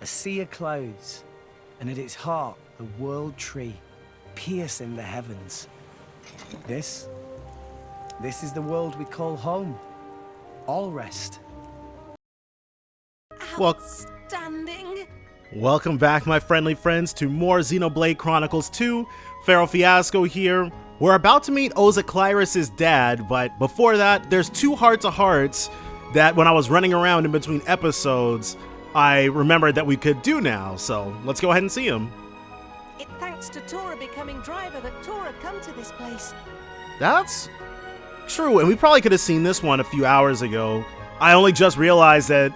A sea of clouds, and at its heart, the world tree, piercing the heavens. This is the world we call home. All rest. Outstanding. Welcome back, my friendly friends, to more Xenoblade Chronicles 2. Feral Fiasco here. We're about to meet Ozychlyrus' dad, but before that, there's two heart-to-hearts that when I was running around in between episodes, I remembered that we could do now, so let's go ahead and see them. It thanks to Tora becoming driver that Tora come to this place. That's true, and we probably could have seen this one a few hours ago. I only just realized that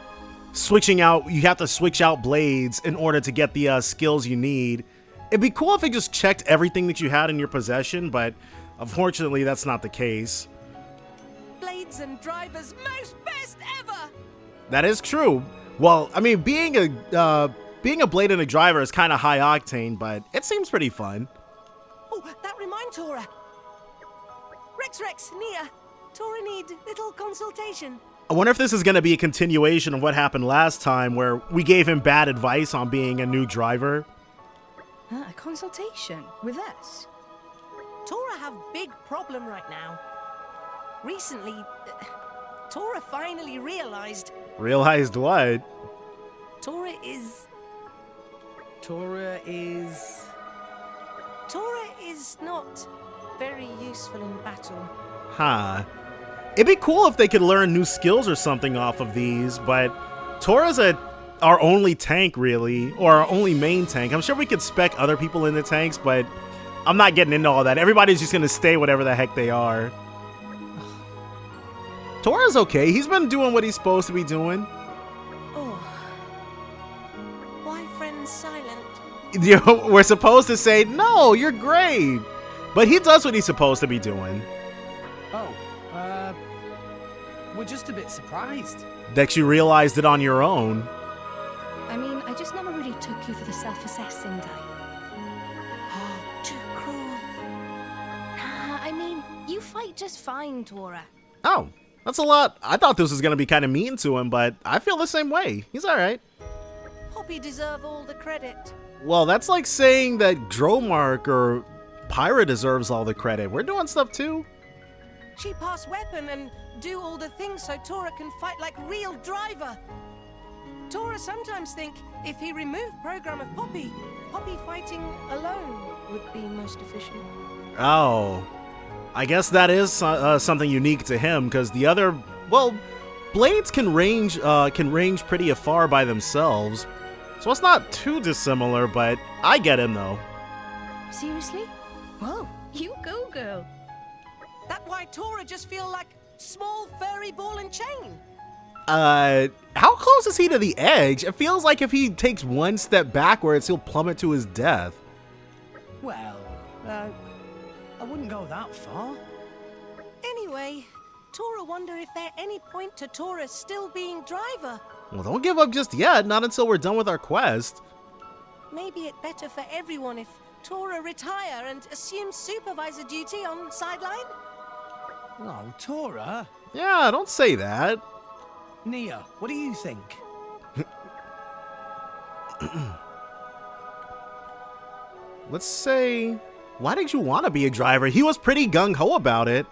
you have to switch out blades in order to get the skills you need. It'd be cool if it just checked everything that you had in your possession, but unfortunately that's not the case. Blades and drivers, most best ever! That is true. Well, I mean, being a blade and a driver is kind of high octane, but it seems pretty fun. Oh, that reminds Tora. Rex, Nia, Tora need little consultation. I wonder if this is going to be a continuation of what happened last time, where we gave him bad advice on being a new driver. A consultation with us? Tora have big problem right now. Recently, Tora finally realized. Realized what? Tora is not very useful in battle. Huh. It'd be cool if they could learn new skills or something off of these, but Tora's our only tank, really, or our only main tank. I'm sure we could spec other people in the tanks, but I'm not getting into all that. Everybody's just gonna stay whatever the heck they are. Tora's okay. He's been doing what he's supposed to be doing. Oh. Why friends silent? We're supposed to say, no, you're great. But he does what he's supposed to be doing. We're just a bit surprised. That you realized it on your own. I mean, I just never really took you for the self-assessing type. Oh, too cruel. Nah, I mean, you fight just fine, Tora. Oh, that's a lot. I thought this was going to be kind of mean to him, but I feel the same way. He's alright. Poppy deserve all the credit. Well, that's like saying that Dromark or Pyra deserves all the credit. We're doing stuff too. She pass weapon and do all the things so Tora can fight like real driver. Tora sometimes think if he removed program of Poppy fighting alone would be most efficient. Oh, I guess that is something unique to him, because the other, well, blades can range pretty far by themselves, so it's not too dissimilar. But I get him though. Seriously? Whoa, you go, girl. That why Tora just feel like small furry ball and chain. How close is he to the edge? It feels like if he takes one step backwards, he'll plummet to his death. Well, I wouldn't go that far. Anyway, Tora wonder if there any point to Tora still being driver. Well, don't give up just yet, not until we're done with our quest. Maybe it better for everyone if Tora retire and assume supervisor duty on sideline? Oh, Tora. Yeah, don't say that. Nia, what do you think? Let's say, why did you want to be a driver? He was pretty gung-ho about it.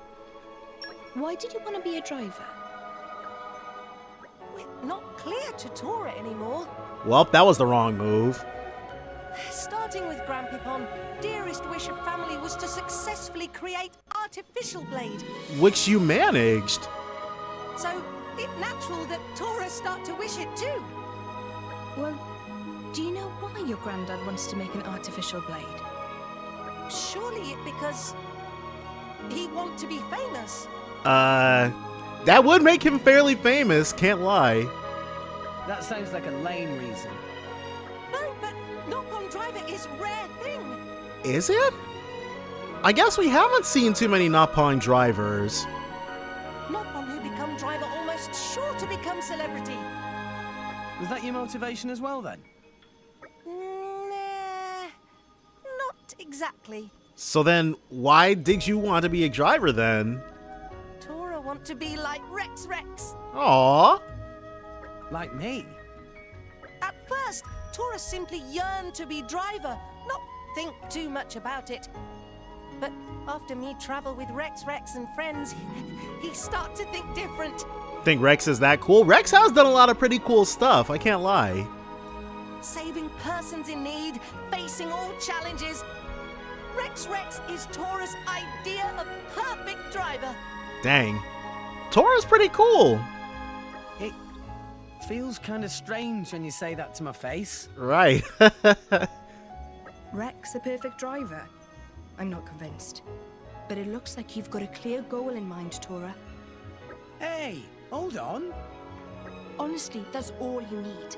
Why did you want to be a driver? We're not clear to Tora anymore. Well, that was the wrong move. Starting with Grandpipon, dearest wish of family was to successfully create artificial blade. Which you managed. So, it's natural that Tora start to wish it too. Well, do you know why your granddad wants to make an artificial blade? Surely it because he want to be famous. That would make him fairly famous, can't lie. That sounds like a lame reason. No, but knock-on driver is rare thing. Is it? I guess we haven't seen too many Knock-on drivers. Knock-on who become driver almost sure to become celebrity. Was that your motivation as well then? Nah, not exactly. So then, why did you want to be a driver then? Tora want to be like Rex. Aww. Like me? At first, Tora simply yearned to be driver, not think too much about it. But after me travel with Rex and friends, he start to think different. Think Rex is that cool? Rex has done a lot of pretty cool stuff, I can't lie. Saving persons in need, facing all challenges. Rex is Tora's idea of perfect driver. Dang. Tora's pretty cool. It feels kind of strange when you say that to my face. Right. Rex, a perfect driver? I'm not convinced. But it looks like you've got a clear goal in mind, Tora. Hey, hold on. Honestly, that's all you need.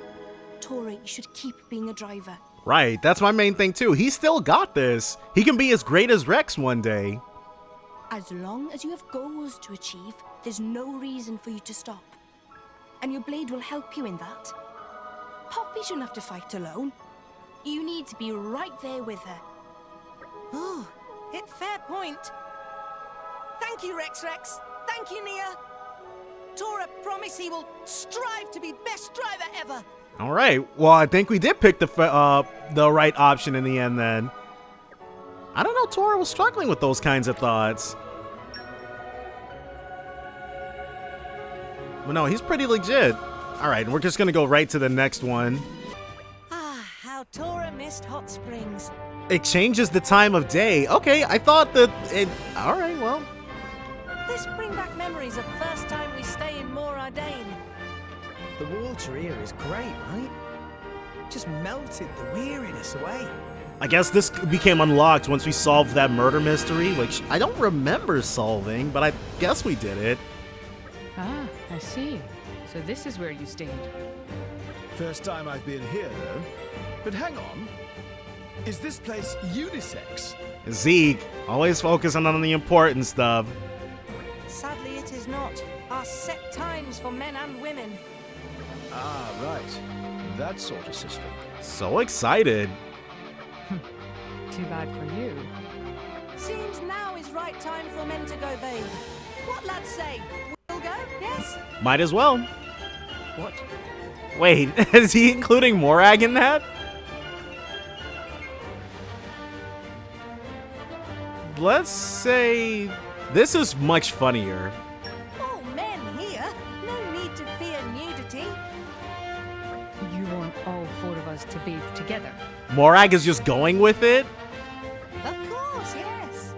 Tora, you should keep being a driver. Right, that's my main thing too. He still got this. He can be as great as Rex one day. As long as you have goals to achieve, there's no reason for you to stop. And your blade will help you in that. Poppy shouldn't have to fight alone. You need to be right there with her. Oh, it's fair point. Thank you, Rex. Thank you, Nia. Tora promise he will strive to be best driver ever. All right. Well, I think we did pick the right option in the end then. I don't know, Tora was struggling with those kinds of thoughts. But no, he's pretty legit. All right, we're just going to go right to the next one. Ah, how Tora missed hot springs. It changes the time of day. Okay, I thought that it... All right, well. This bring back memories of first time we stay in Moradane. The water here is great, right? Just melted the weariness away. I guess this became unlocked once we solved that murder mystery, which I don't remember solving, but I guess we did it. Ah, I see. So this is where you stayed. First time I've been here, though. But hang on. Is this place unisex? Zeke, always focusing on the important stuff. Sadly, it is not. Our set times for men and women. Ah, right. That sort of system. So excited. Too bad for you. Seems now is right time for men to go bathe. What lads say? We'll go, yes? Might as well. What? Wait, is he including Morag in that? Let's say this is much funnier. All men here. No need to fear nudity. You want all four of us to bathe together. Morag is just going with it? Of course, yes.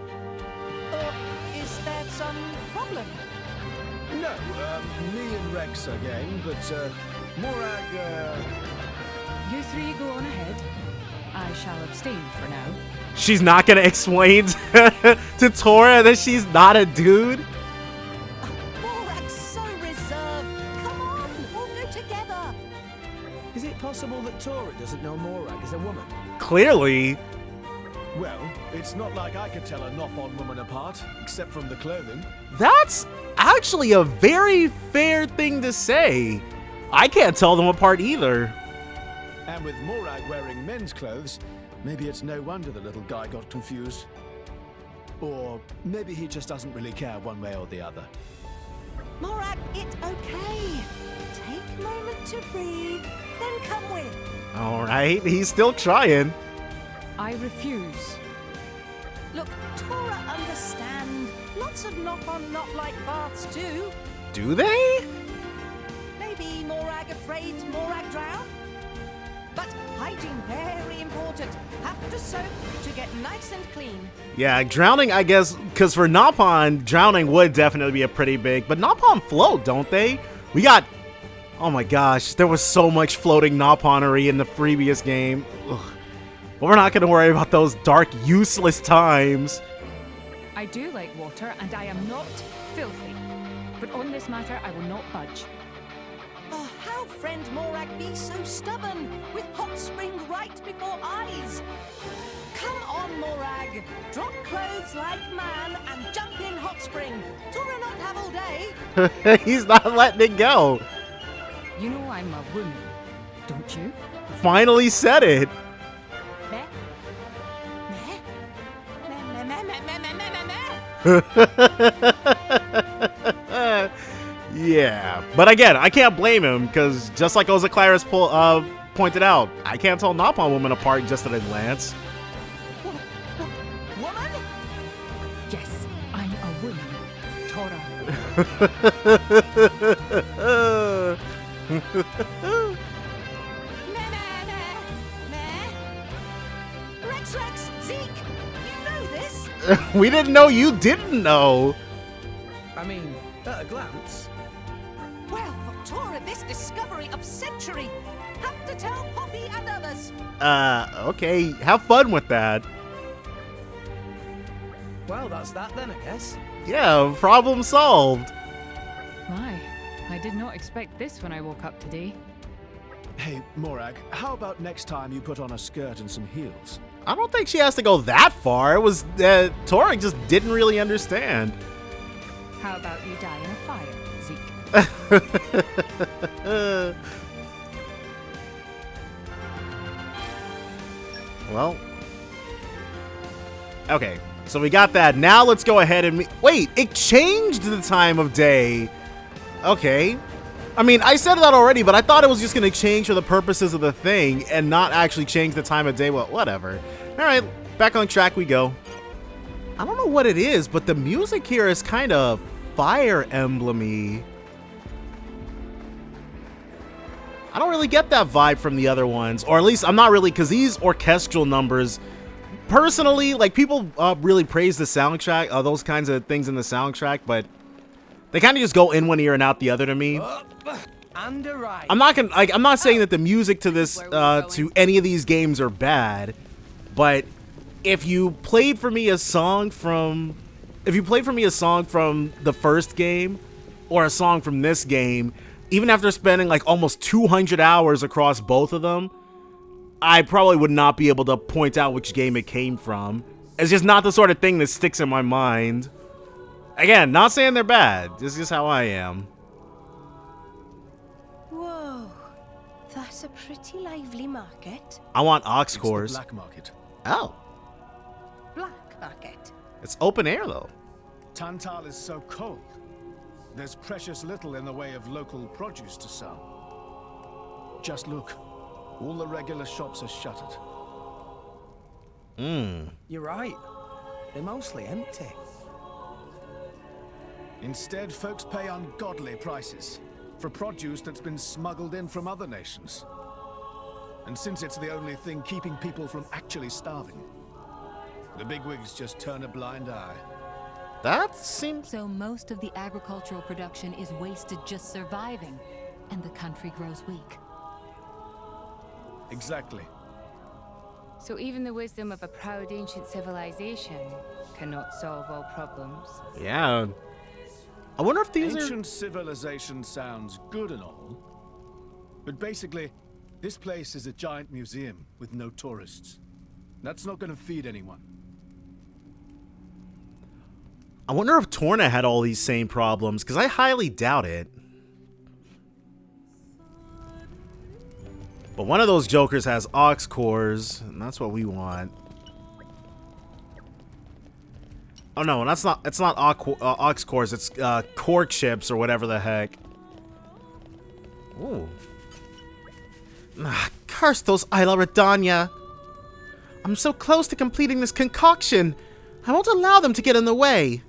Or is there some problem? No, me and Rex are game, but, Morag, You three go on ahead. I shall abstain for now. She's not gonna explain to Tora that she's not a dude? Morag's so reserved. Come on, we'll go together. Is it possible that Tora doesn't know Morag is a woman? Clearly. well, it's not like I could tell a Nop-on woman apart, except from the clothing. That's actually a very fair thing to say. I can't tell them apart either. And with Morag wearing men's clothes, maybe it's no wonder the little guy got confused. Or maybe he just doesn't really care one way or the other. Morag, it's okay. Take a moment to breathe, then come with. All right, he's still trying. I refuse. Look, Tora understand. Lots of knock-on not-like baths too. Do they? Maybe Morag afraid Morag drown? But hygiene very important. Have to soak to get nice and clean. Yeah, drowning, I guess, because for Nop-on, drowning would definitely be a pretty big, but Nop-on float, don't they? We got, oh my gosh, there was so much floating Nop-onery in the previous game. Ugh. But we're not going to worry about those dark, useless times. I do like water, and I am not filthy. But on this matter, I will not budge. Oh, how friend Morag be so stubborn, with hot spring right before eyes? Come on, Morag. Drop clothes like man and jump in hot spring. Tora not have all day. He's not letting it go. You know I'm a woman, don't you? Finally said it. Meh? Meh? Meh, meh, meh, meh, meh, meh, meh, meh. Yeah, but again, I can't blame him because just like Ozychlyrus pointed out, I can't tell Napalm Woman apart just at a glance. Woman? Yes, I'm a woman. Tora. Rex, Zeke, you know this? We didn't know you didn't know. I mean, at a glance. Well, for Tora, this discovery of century. Have to tell Poppy and others. Okay, have fun with that. Well, that's that then, I guess. Yeah, problem solved. My, I did not expect this when I woke up today. Hey, Morag, how about next time you put on a skirt and some heels? I don't think she has to go that far. It was, Tori just didn't really understand. How about you die in a fire, Zeke? Well. Okay, so we got that. Now let's go ahead and... Wait, it changed the time of day. Okay. I mean, I said that already, but I thought it was just going to change for the purposes of the thing and not actually change the time of day. Well, whatever. All right, back on track we go. I don't know what it is, but the music here is kind of Fire Emblem-y. I don't really get that vibe from the other ones, or at least I'm not really, because these orchestral numbers, personally, like, people really praise the soundtrack, those kinds of things in the soundtrack, but they kind of just go in one ear and out the other to me. And a right. I'm not saying that the music to this, to any of these games are bad, but if you played for me a song from the first game, or a song from this game, even after spending like almost 200 hours across both of them, I probably would not be able to point out which game it came from. It's just not the sort of thing that sticks in my mind. Again, not saying they're bad. This is just how I am. Whoa, that's a pretty lively market. I want aux It's the cores. black market. Oh, Black market. it's open air though. Tantal is so cold. There's precious little in the way of local produce to sell. Just look. All the regular shops are shuttered. You're right. They're mostly empty. Instead, folks pay ungodly prices for produce that's been smuggled in from other nations. And since it's the only thing keeping people from actually starving, the bigwigs just turn a blind eye. That seems... So most of the agricultural production is wasted just surviving, and the country grows weak. Exactly. So even the wisdom of a proud ancient civilization cannot solve all problems. Yeah. I wonder if these Ancient civilization sounds good and all, but basically, this place is a giant museum with no tourists. That's not going to feed anyone. I wonder if Torna had all these same problems, because I highly doubt it. But one of those jokers has aux cores, and that's what we want. Oh no, that's not. It's not aux cores. It's core chips or whatever the heck. Ooh. Ah, curse those Isla Redania. I'm so close to completing this concoction. I won't allow them to get in the way.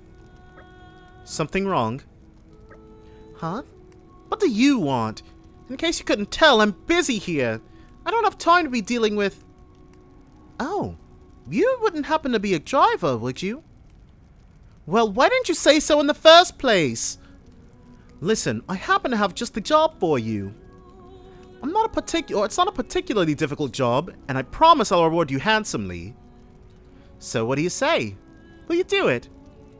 Something wrong? Huh? What do you want? In case you couldn't tell, I'm busy here. I don't have time to be dealing with... Oh, you wouldn't happen to be a driver, would you? Well, why didn't you say so in the first place? Listen, I happen to have just the job for you. It's not a particularly difficult job, and I promise I'll reward you handsomely. So what do you say? Will you do it?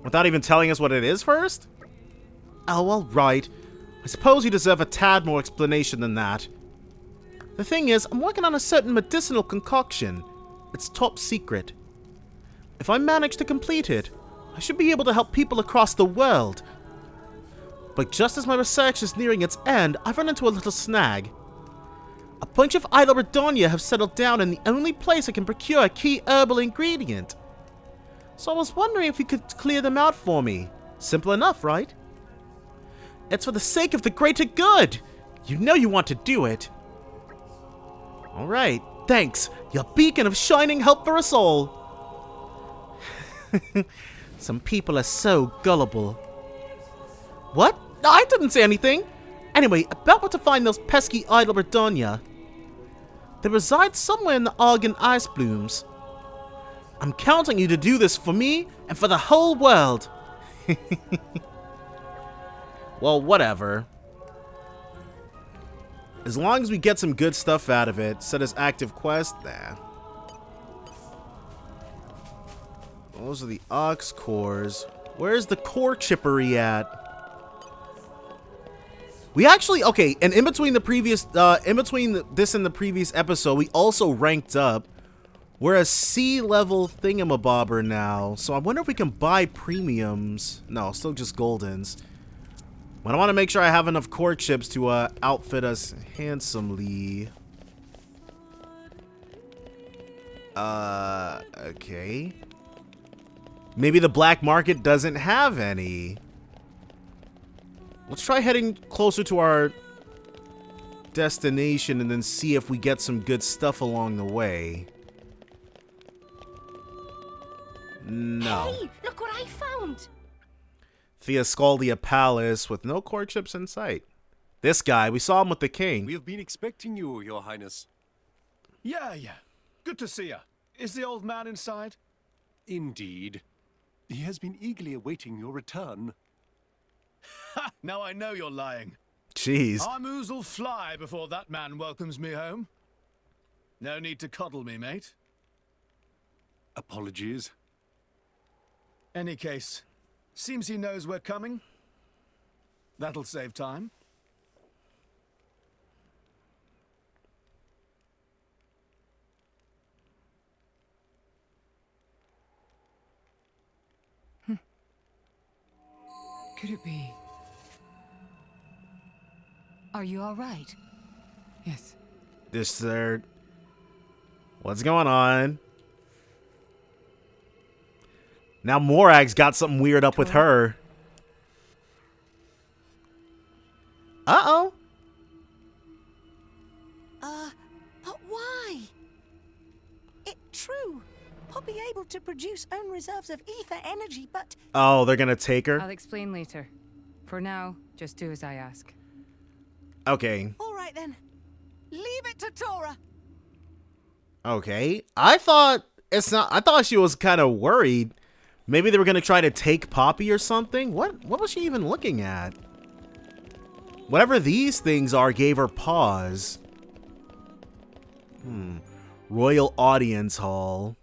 Without even telling us what it is first? Oh, all right. I suppose you deserve a tad more explanation than that. The thing is, I'm working on a certain medicinal concoction. It's top secret. If I manage to complete it, I should be able to help people across the world. But just as my research is nearing its end, I've run into a little snag. A bunch of Isla Redania have settled down in the only place I can procure a key herbal ingredient. So I was wondering if you could clear them out for me. Simple enough, right? It's for the sake of the greater good. You know you want to do it. Alright, thanks, you beacon of shining help for us all. Some people are so gullible. What? I didn't say anything. Anyway, about what to find those pesky idol Bredonia. They reside somewhere in the Argon ice blooms. I'm counting you to do this for me and for the whole world. Well, whatever. As long as we get some good stuff out of it, set as active quest, nah. Those are the ox cores. Where's the core chippery at? We actually, okay, and in between the previous, this and the previous episode, we also ranked up. We're a C-level thingamabobber now, so I wonder if we can buy premiums. No, still just goldens. But I want to make sure I have enough core chips to outfit us handsomely. Okay. Maybe the black market doesn't have any. Let's try heading closer to our destination and then see if we get some good stuff along the way. No. Hey, look what I found! Theoscaldia Palace with no core chips in sight. This guy, we saw him with the king. We have been expecting you, Your Highness. Yeah. Good to see you. Is the old man inside? Indeed. He has been eagerly awaiting your return. Ha! Now I know you're lying. Jeez. Our moos'll fly before that man welcomes me home. No need to coddle me, mate. Apologies. Any case, seems he knows we're coming. That'll save time. Could it be? Are you all right? Yes. This third. What's going on? Now Morag's got something weird up with her. Uh-oh. But why? It's true. Poppy able to produce own reserves of ether energy, but... Oh, they're gonna take her? I'll explain later. For now, just do as I ask. Okay. All right, then. Leave it to Tora. Okay. I thought she was kind of worried. Maybe they were gonna try to take Poppy or something? What was she even looking at? Whatever these things are gave her pause. Royal Audience Hall.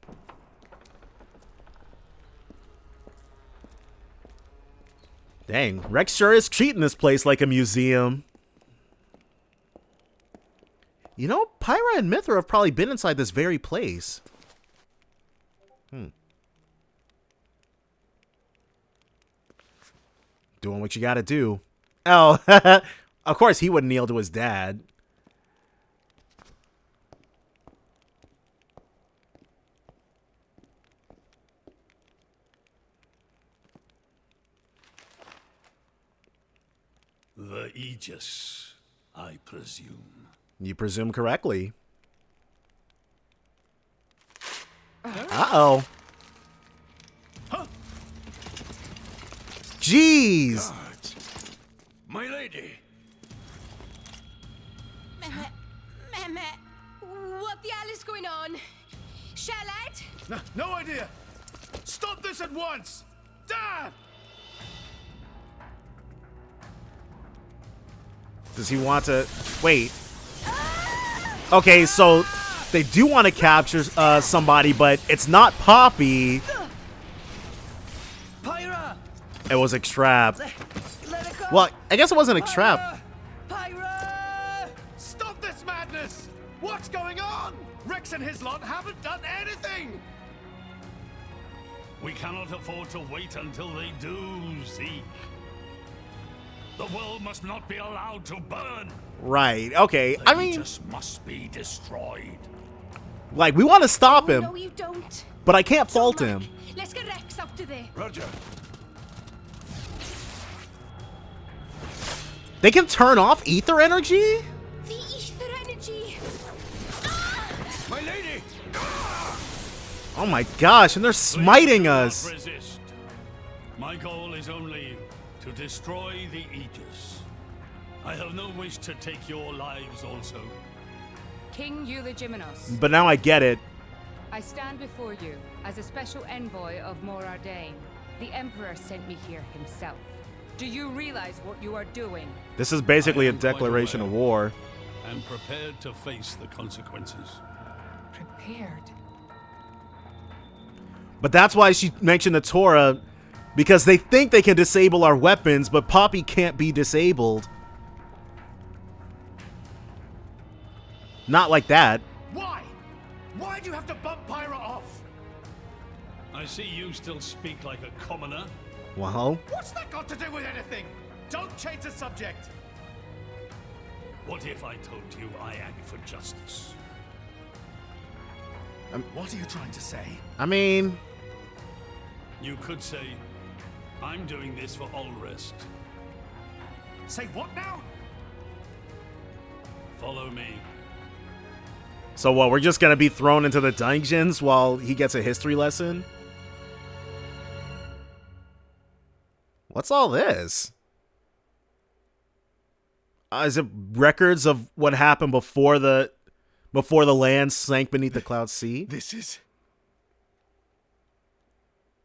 Dang, Rex sure is treating this place like a museum. You know, Pyra and Mithra have probably been inside this very place. Doing what you gotta do. Oh, of course he wouldn't kneel to his dad. The Aegis, I presume. You presume correctly. Uh-oh. Jeez. Guards. My lady. Mehmet, what the hell is going on? Charlotte? No idea. Stop this at once. Dad! Does he want to... Wait. Okay, so they do want to capture somebody, but it's not Poppy. Pyra! It was a trap. Let it go! Well, I guess it wasn't a trap. Pyra! Stop this madness! What's going on? Rex and his lot haven't done anything! We cannot afford to wait until they do, Zeke. The world must not be allowed to burn. Right, okay. The I mean, Aegis must be destroyed. like, we want to stop him, No, you don't. but I can't fault him. Let's get Rex up to there. Roger. They can turn off ether energy? The ether energy. lady! Oh my gosh, and they're smiting us. Please do not resist. My goal is only to destroy the Aegis. I have no wish to take your lives also. King Eulogimenos, But now I get it. I stand before you as a special envoy of Morardain. The Emperor sent me here himself. Do you realize what you are doing? This is basically I a am quite declaration of aware. war. And prepared to face the consequences. Prepared. But that's why she mentioned the Torah, because they think they can disable our weapons, but Poppy can't be disabled. Not like that. Why? Why do you have to bump Pyra off? I see you still speak like a commoner. Well, What's that got to do with anything? Don't change the subject. What if I told you I act for justice? What are you trying to say? I mean, You could say, I'm doing this for Ulrist. Say what now? Follow me. so what, we're just gonna be thrown into the dungeons while he gets a history lesson? What's all this? Is it records of what happened before the land sank beneath the cloud sea? This is...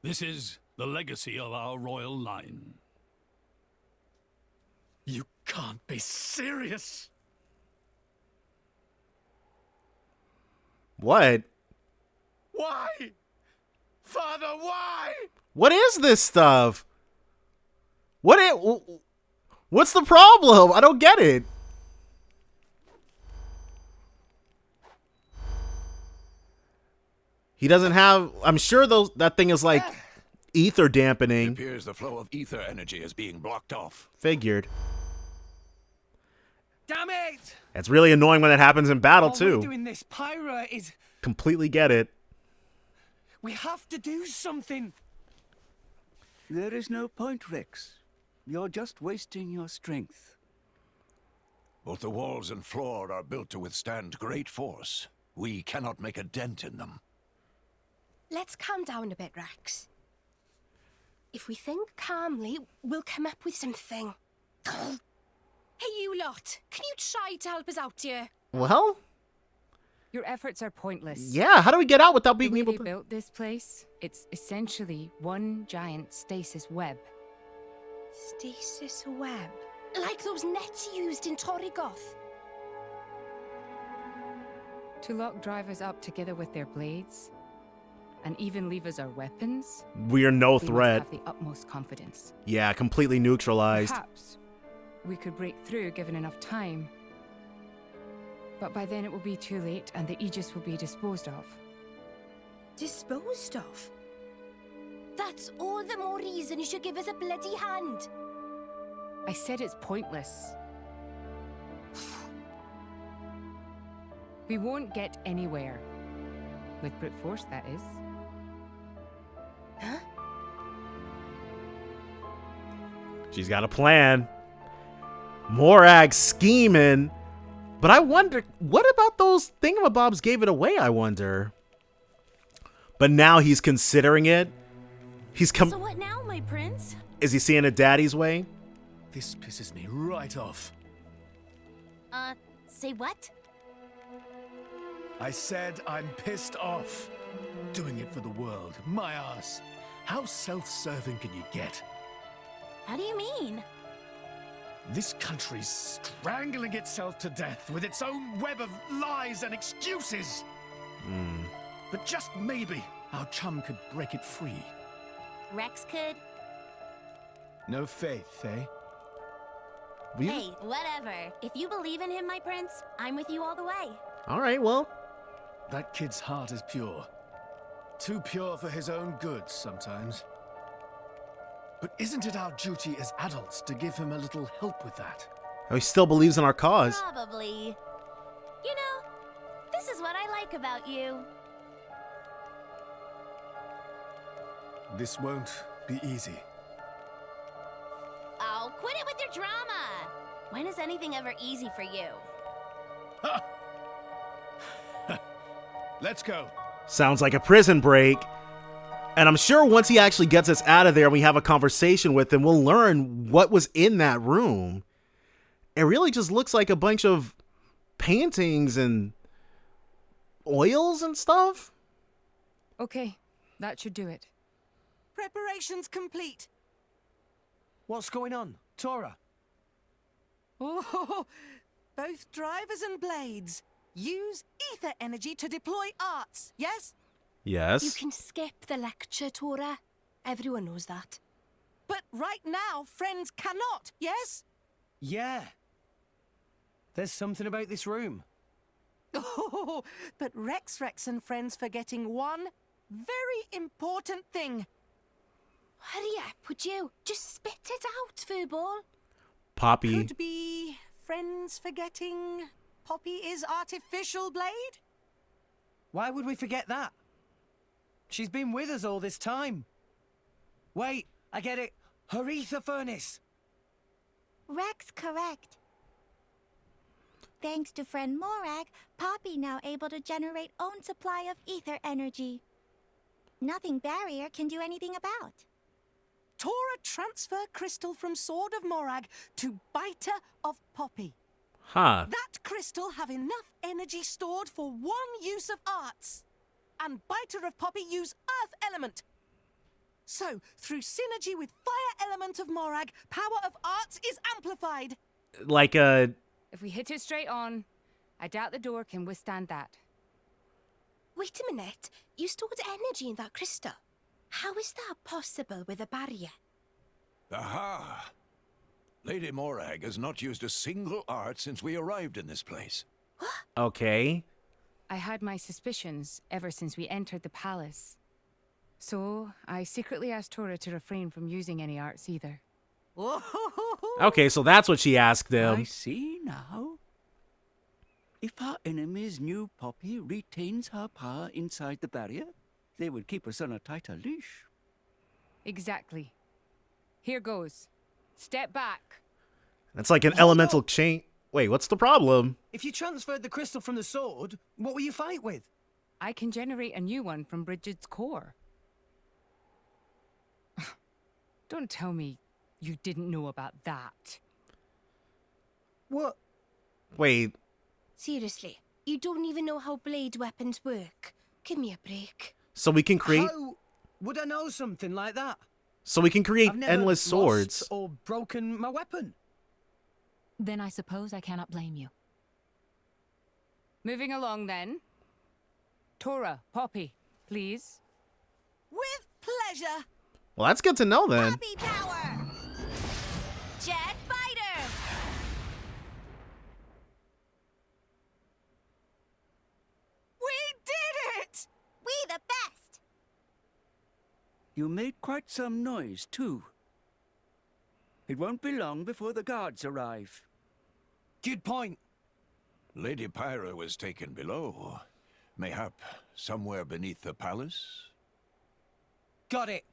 This is the legacy of our royal line. You can't be serious. What? Why? Father, why? What is this stuff? What's the problem? I don't get it. He doesn't have... I'm sure that thing is like ether It dampening. appears the flow of ether energy is being blocked off. Figured. Damn it! It's really annoying when it happens in battle, All too. we're doing this, Pyra, is... Completely get it. We have to do something. There is no point, Rex. You're just wasting your strength. Both the walls and floor are built to withstand great force. We cannot make a dent in them. Let's calm down a bit, Rex. If we think calmly, we'll come up with something. Hey, you lot! Can you try to help us out here? Well, Your efforts are pointless. yeah. How do we get out without The being way able they to... built this place, it's essentially one giant stasis web. Stasis web. Like those nets used in Torrigoth. To lock drivers up together with their blades, and even leave us our weapons, We are no we must threat. have the utmost confidence. Yeah, completely neutralized. Perhaps we could break through given enough time. But by then it will be too late and the Aegis will be disposed of. Disposed of? That's all the more reason you should give us a bloody hand. I said it's pointless. We won't get anywhere. With brute force, that is. Huh? She's got a plan. Morag scheming. But I wonder, what about those thingamabobs gave it away, I wonder? But now he's considering it. He's So what now, my prince? Is he seeing it daddy's way? This pisses me right off. Say what? I said I'm pissed off. Doing it for the world. My ass. How self-serving can you get? How do you mean? This country's strangling itself to death with its own web of lies and excuses. But just maybe our chum could break it free. Rex could? No faith, eh? Hey, whatever. If you believe in him, my prince, I'm with you all the way. All right, well. That kid's heart is pure. Too pure for his own good sometimes. But isn't it our duty as adults to give him a little help with that? He still believes in our cause. Probably. You know, this is what I like about you. This won't be easy. Oh, quit it with your drama! When is anything ever easy for you? Let's go. Sounds like a prison break. And I'm sure once he actually gets us out of there and we have a conversation with him, we'll learn what was in that room. It really just looks like a bunch of paintings and oils and stuff. Okay, that should do it. Preparations complete. What's going on, Tora? Oh, both drivers and blades. Use ether energy to deploy arts, yes? Yes. You can skip the lecture, Tora. Everyone knows that. But right now, friends cannot, yes? Yeah. There's something about this room. Oh, but Rex and friends forgetting one very important thing. Hurry up, would you? Just spit it out, Furball. Poppy. Could be friends forgetting Poppy is artificial blade? Why would we forget that? She's been with us all this time. Wait, I get it. Her ether furnace. Rex correct. Thanks to friend Morag, Poppy now able to generate own supply of ether energy. Nothing barrier can do anything about. Tora transfer crystal from Sword of Morag to Biter of Poppy. Huh. That crystal have enough energy stored for one use of arts. And Biter of Poppy use Earth element. So, through synergy with Fire element of Morag, power of arts is amplified. Like a... If we hit it straight on, I doubt the door can withstand that. Wait a minute. You stored energy in that crystal. How is that possible with a barrier? Aha! Lady Morag has not used a single art since we arrived in this place. Okay. I had my suspicions ever since we entered the palace. So, I secretly asked Tora to refrain from using any arts either. Okay, so that's what she asked them. I see now. If our enemies knew Poppy retains her power inside the barrier, they would keep us on a tighter leash. Exactly. Here goes. Step back. That's like an elemental chain. Wait, what's the problem? If you transferred the crystal from the sword, what will you fight with? I can generate a new one from Bridget's core. Don't tell me you didn't know about that. What? Wait. Seriously, you don't even know how blade weapons work. Give me a break. So we can create... How would I know something like that? So we can create I've never endless swords. lost or broken my weapon. Then I suppose I cannot blame you. Moving along then. Tora, Poppy, please. With pleasure. Well, that's good to know then. Poppy power! Jet Biter! We did it! We the best! You made quite some noise, too. It won't be long before the guards arrive. Good point. Lady Pyra was taken below. Mayhap somewhere beneath the palace? Got it.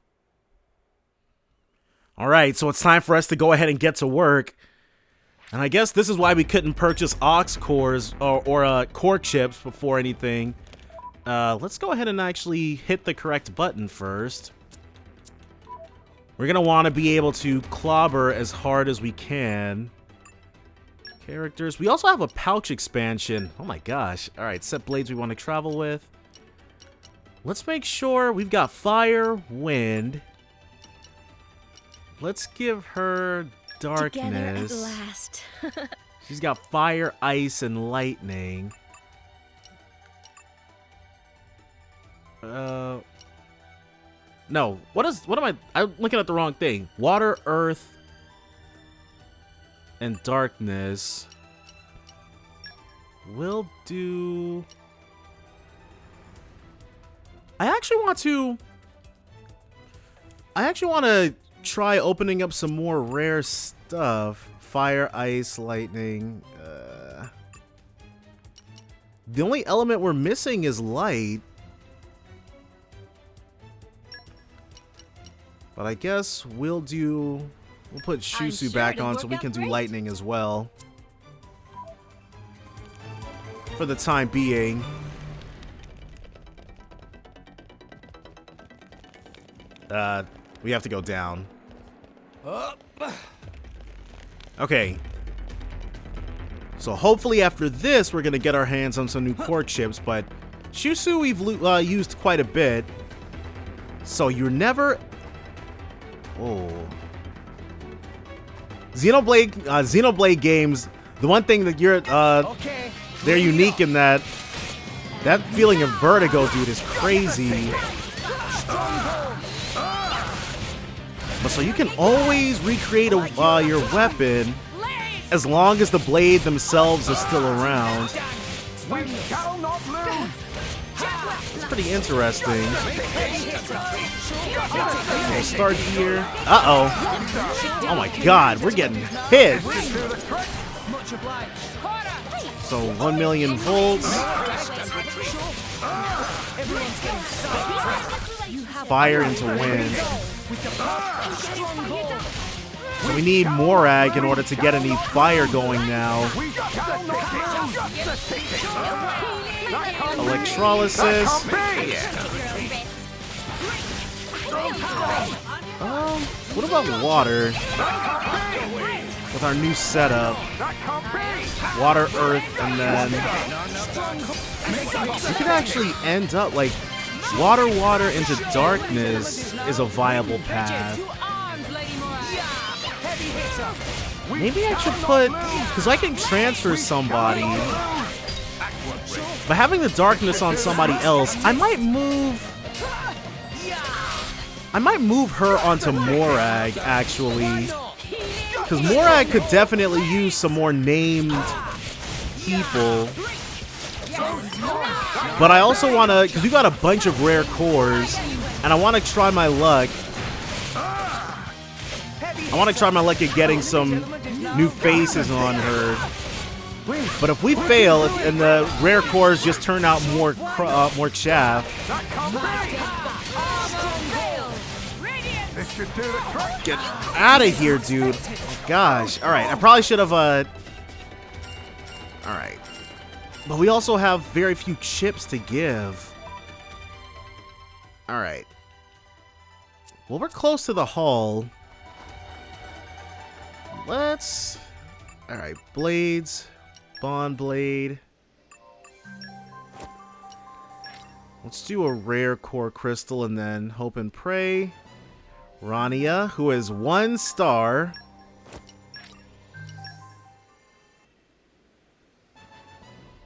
All right, so it's time for us to go ahead and get to work. And I guess this is why we couldn't purchase ox cores or core chips before anything. Let's go ahead and actually hit the correct button first. We're going to want to be able to clobber as hard as we can. Characters. We also have a pouch expansion. Oh my gosh. All right, set blades we want to travel with. Let's make sure we've got fire, wind. Let's give her darkness. Together at last. She's got fire, ice, and lightning. No. What am I? I'm looking at the wrong thing. Water, earth, and darkness. We'll do... I actually want to try opening up some more rare stuff. Fire, ice, lightning. The only element we're missing is light. But I guess we'll put Shusu sure back it'll on so work we out can do great. lightning as well. For the time being. We have to go down. Okay. So hopefully after this, we're gonna get our hands on some new core chips, but Shusu we've used quite a bit. So you're never... Oh. Xenoblade games, the one thing that you're, they're unique in that feeling of vertigo, dude, is crazy. But so you can always recreate your weapon as long as the blade themselves is still around. It's pretty interesting. We'll start here. Uh-oh. Oh my god, we're getting hit. So 1 million volts. Fire into wind. So we need Morag in order to get any fire going now. Electrolysis. What about water? With our new setup. Water, earth, and then... You could actually end up like... Water into darkness is a viable path. Maybe I should put... Because I can transfer somebody. But having the darkness on somebody else, I might move her onto Morag, actually. Because Morag could definitely use some more named people. But I also want to... Because we got a bunch of rare cores. And I want to try my luck. I want to try my luck at getting some new faces on her. But if we fail, and the rare cores just turn out more chaff... Get out of here, dude. Gosh. Alright, I probably should have, Alright. But we also have very few chips to give. Alright. Well, we're close to the hall. Let's... Alright, blades. Bond blade. Let's do a rare core crystal and then hope and pray. Rania, who is 1 star.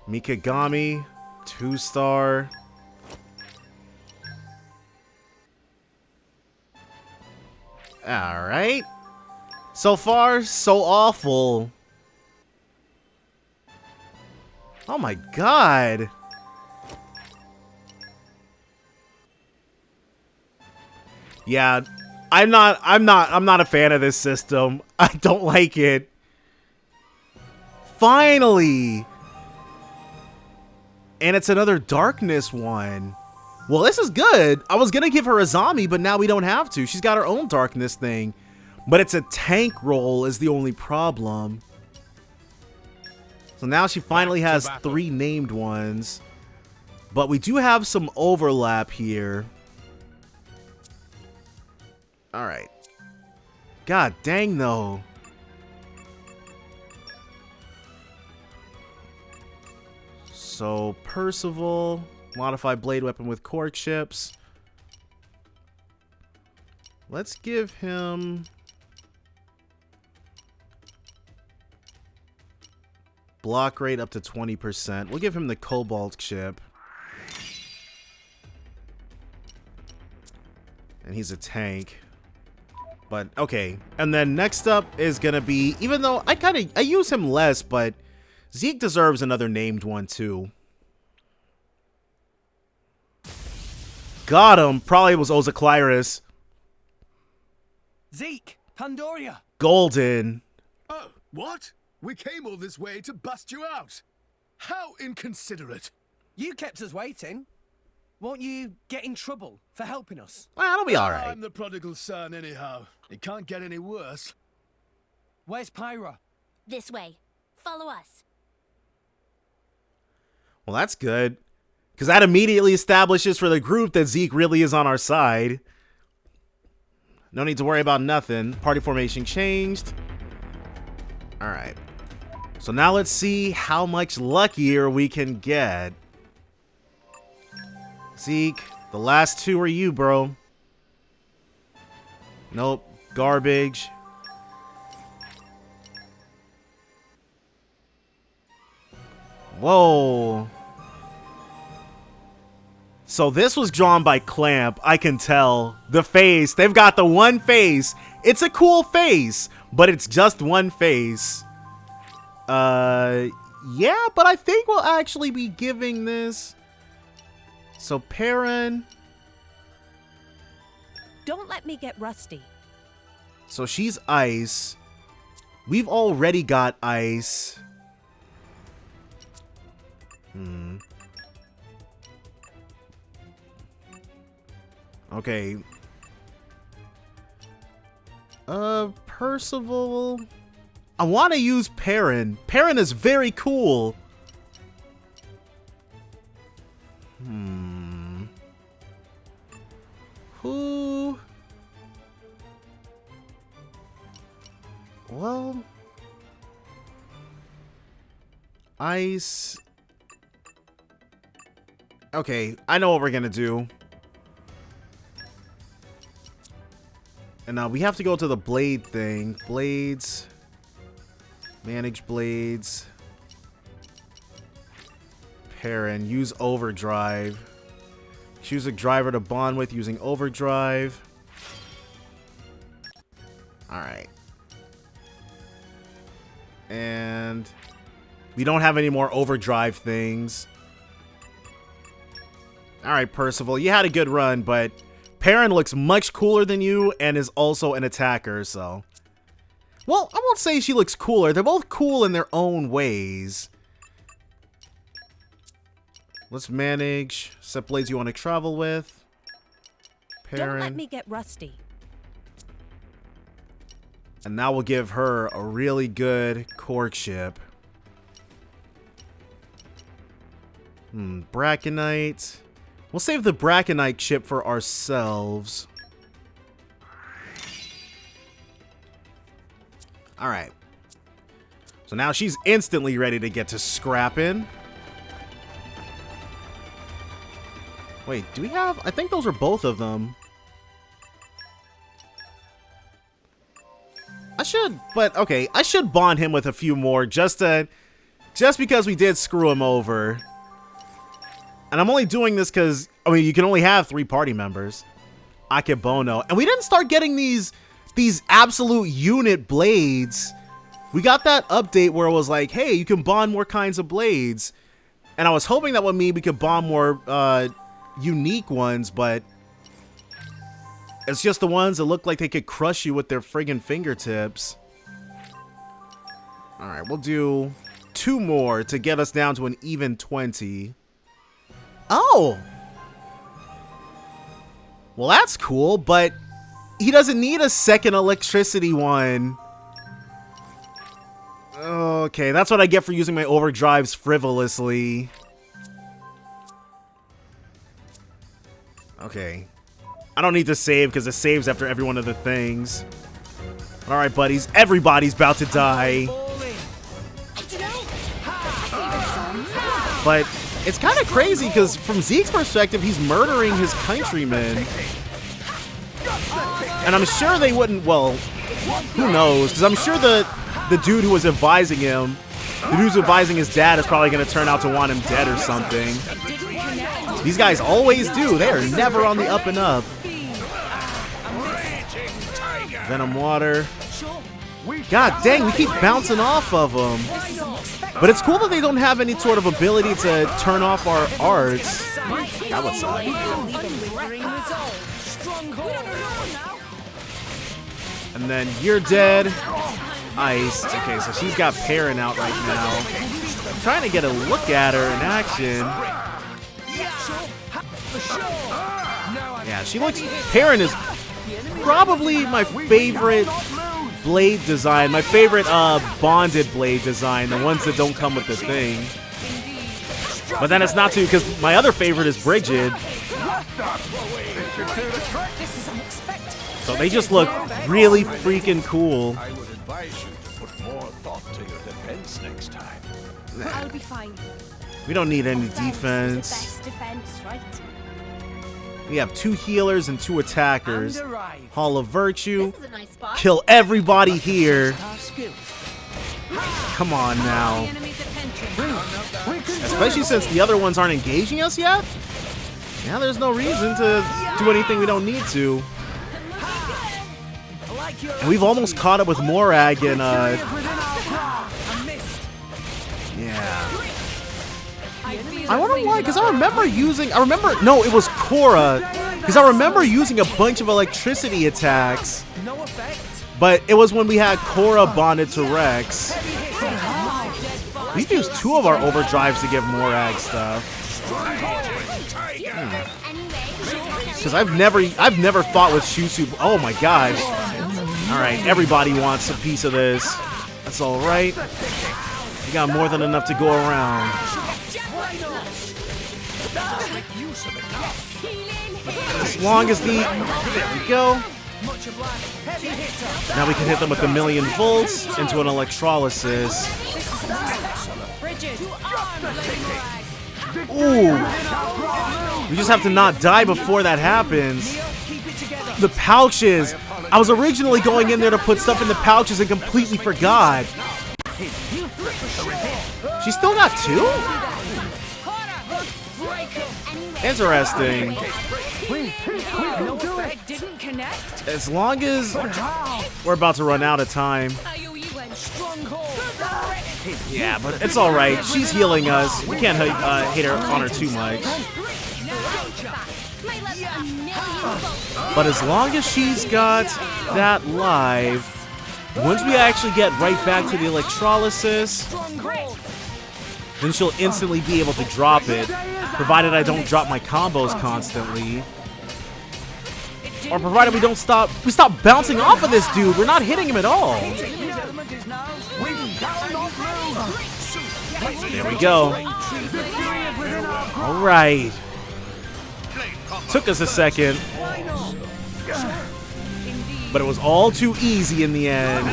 Mikagami, 2 star. Alright. So far, so awful. Oh my god. Yeah, I'm not a fan of this system. I don't like it. Finally. And it's another darkness one. Well, this is good. I was gonna give her a zombie, but now we don't have to. She's got her own darkness thing. But it's a tank roll is the only problem. So now she finally has 3 named ones. But we do have some overlap here. Alright. God dang though. So Percival, modify blade weapon with core chips. Let's give him block rate up to 20%. We'll give him the cobalt chip. And he's a tank. But okay. And then next up is gonna be, even though I use him less, but Zeke deserves another named one too. Got him. Probably was Ozychlyrus. Zeke, Pandoria. Golden. Oh, what? We came all this way to bust you out. How inconsiderate. You kept us waiting. Won't you get in trouble for helping us? Well, that'll be alright. I'm the prodigal son anyhow. It can't get any worse. Where's Pyra? This way. Follow us. Well, that's good. Because that immediately establishes for the group that Zeke really is on our side. No need to worry about nothing. Party formation changed. All right. So now let's see how much luckier we can get. Zeke, the last two are you, bro. Nope. Garbage. Whoa. So this was drawn by Clamp. I can tell. The face. They've got the one face. It's a cool face, but it's just one face. Yeah, but I think we'll actually be giving this. So Perrin. Don't let me get rusty. So she's ice. We've already got ice. Okay. Percival. I want to use Perrin. Perrin is very cool. Who? Well, ice. Okay, I know what we're gonna do. And now we have to go to the blade thing. Blades. Manage blades. Perrin. Use overdrive. Choose a driver to bond with using overdrive. Alright. And we don't have any more overdrive things. Alright, Percival. You had a good run, but Perrin looks much cooler than you and is also an attacker, so. Well, I won't say she looks cooler. They're both cool in their own ways. Let's manage. Set blades you want to travel with. Perrin. Don't let me get rusty. And now we'll give her a really good cork ship. Braconite. We'll save the Braconite chip for ourselves. Alright. So now she's instantly ready to get to scrapping. Wait, do we have... I think those are both of them. I should... But, okay. I should bond him with a few more just because we did screw him over. And I'm only doing this because, I mean, you can only have 3 party members. Akebono. And we didn't start getting these absolute unit blades. We got that update where it was like, hey, you can bond more kinds of blades. And I was hoping that would mean we could bond more unique ones, but it's just the ones that look like they could crush you with their friggin' fingertips. Alright, we'll do 2 more to get us down to an even 20. Oh! Well, that's cool, but he doesn't need a second electricity one. Okay, that's what I get for using my overdrives frivolously. Okay. I don't need to save because it saves after every one of the things. Alright, buddies. Everybody's about to die. But it's kind of crazy because from Zeke's perspective, he's murdering his countrymen. And I'm sure they wouldn't, well, who knows? Because I'm sure the dude who was advising him, the dude who's advising his dad is probably going to turn out to want him dead or something. These guys always do. They are never on the up and up. Venom water. God dang, we keep bouncing off of them. But it's cool that they don't have any sort of ability to turn off our arts. That would suck. And then you're dead. Ice. Okay, so she's got Perrin out right now. I'm trying to get a look at her in action. Yeah, she looks... Perrin is probably my favorite blade design. My favorite bonded blade design. The ones that don't come with the thing. But then it's not too, because my other favorite is Brigid. So they just look really freaking cool. I would advise you to put more thought to your defense next time. I'll be fine. We don't need any Defense is defense. the best defense, right? We have 2 healers and 2 attackers. And arrived. Hall of Virtue. This is a nice spot. Kill everybody here. Come on now. Enemy's attention. Especially since the other ones aren't engaging us yet. Now there's no reason to do anything we don't need to. And we've almost caught up with Morag and yeah. I wonder why, because I remember no, it was Korra, because I remember using a bunch of electricity attacks, but it was when we had Korra bonded to Rex. We've used 2 of our overdrives to give Morag stuff. Because I've never fought with Shusu. Oh my gosh. Alright, everybody wants a piece of this. That's alright. We got more than enough to go around. As long as there we go. Now we can hit them with 1,000,000 volts into an electrolysis. Ooh. We just have to not die before that happens. The pouches. I was originally going in there to put stuff in the pouches and completely forgot. She still got 2? Interesting. Didn't connect. As long as we're about to run out of time. Yeah, but it's alright. She's healing us. We can't hate her on her too much. But as long as she's got that live, once we actually get right back to the electrolysis, then she'll instantly be able to drop it, provided I don't drop my combos constantly. Or provided we stop bouncing off of this dude. We're not hitting him at all. There we go. All right. Took us a second, but it was all too easy in the end.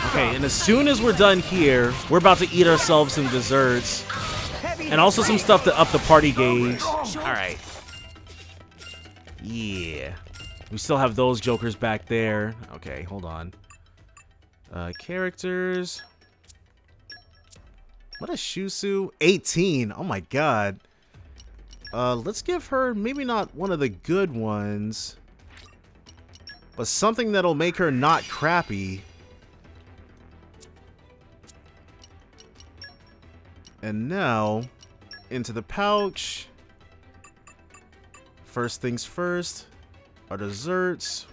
Okay, and as soon as we're done here, we're about to eat ourselves some desserts. And also some stuff to up the party gauge. Alright. Yeah. We still have those jokers back there. Okay, hold on. Characters. What is Shusu? 18. Oh my god. Let's give her maybe not one of the good ones, but something that'll make her not crappy. And now, into the pouch. First things first, our desserts.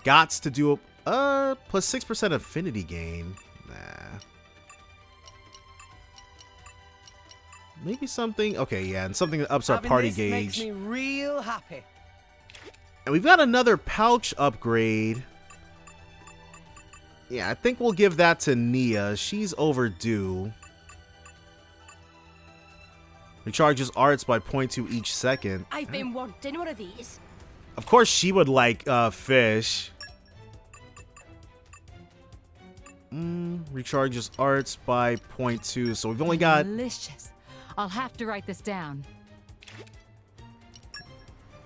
Gots to do a plus 6% affinity gain. Nah. Maybe something. Okay, yeah, and something that ups our party gauge. Makes me real happy. And we've got another pouch upgrade. Yeah, I think we'll give that to Nia. She's overdue. Recharges arts by 0.2 each second. I've been wanting one of these. Of course she would like fish. Recharges arts by 0.2. So we've only got... Delicious. I'll have to write this down.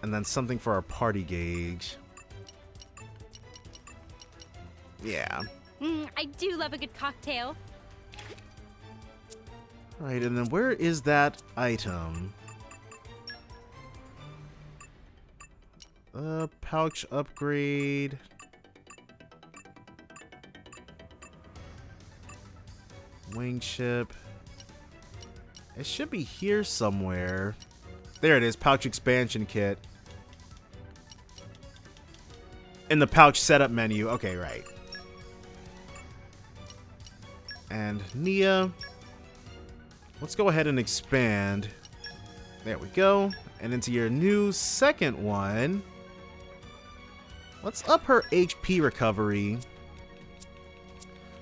And then something for our party gauge. Yeah. I do love a good cocktail. Right, and then where is that item? Pouch upgrade. Wing chip. It should be here somewhere. There it is, pouch expansion kit. In the pouch setup menu. Okay, right. And Nia. Let's go ahead and expand. There we go. And into your new second one. Let's up her HP recovery.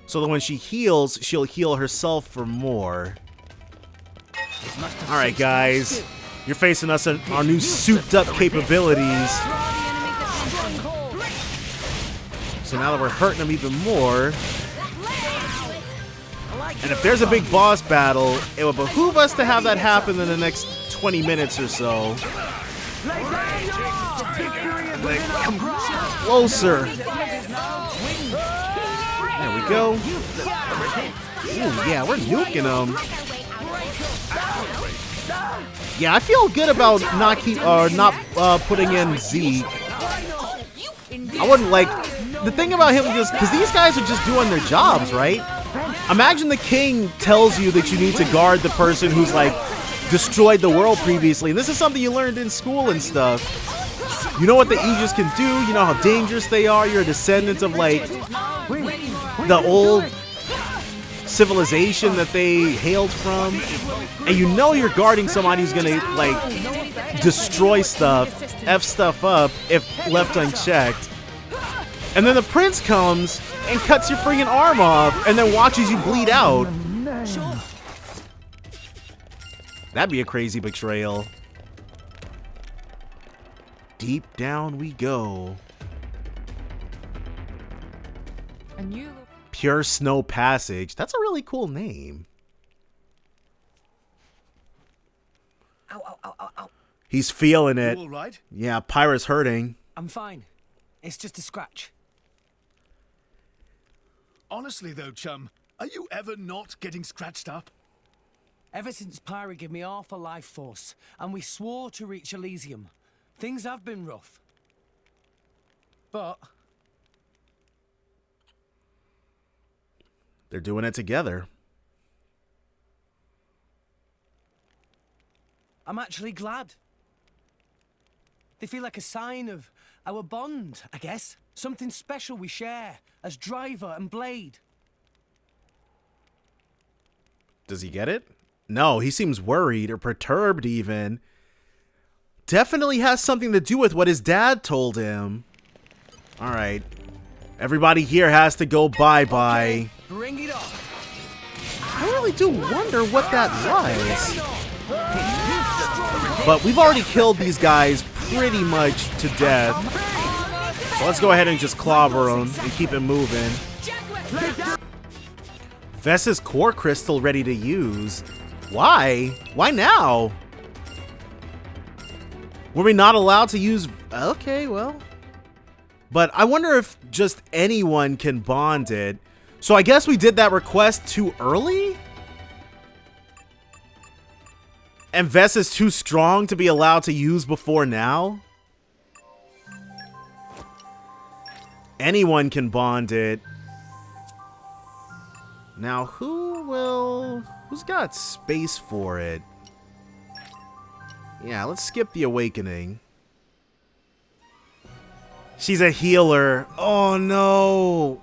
So that when she heals, she'll heal herself for more. Alright, guys. You're facing us on our new souped-up capabilities. So now that we're hurting them even more... And if there's a big boss battle, it would behoove us to have that happen in the next 20 minutes or so. Like, come closer. There we go. Ooh, yeah, we're nuking them. Yeah, I feel good about not putting in Zeke. I wouldn't like the thing about him just because these guys are just doing their jobs, right? Imagine the king tells you that you need to guard the person who's like destroyed the world previously. And this is something you learned in school and stuff. You know what the Aegis can do. You know how dangerous they are. You're a descendant of like the old civilization that they hailed from. And you know you're guarding somebody who's gonna like destroy stuff, F stuff up if left unchecked. And then the prince comes and cuts your freaking arm off and then watches you bleed out. That'd be a crazy betrayal. Deep down we go. Pure Snow Passage. That's a really cool name. Ow, ow, ow, ow, ow. He's feeling it. You all right? Yeah, Pyra's hurting. I'm fine. It's just a scratch. Honestly though, chum, are you ever not getting scratched up? Ever since Pyra gave me half a life force, and we swore to reach Elysium, things have been rough. But they're doing it together. I'm actually glad. They feel like a sign of our bond, I guess. Something special we share as driver and blade. Does he get it? No, he seems worried or perturbed even. Definitely has something to do with what his dad told him. All right. Everybody here has to go bye-bye. Okay, bring it on. I really do wonder what that was. But we've already killed these guys pretty much to death. So let's go ahead and just clobber them and keep it moving. Vess's core crystal ready to use. Why? Why now? Were we not allowed to use... Okay, well... But I wonder if just anyone can bond it. So I guess we did that request too early? And Vess is too strong to be allowed to use before now? Anyone can bond it. Now, who's got space for it? Yeah, let's skip the awakening. She's a healer. Oh, no.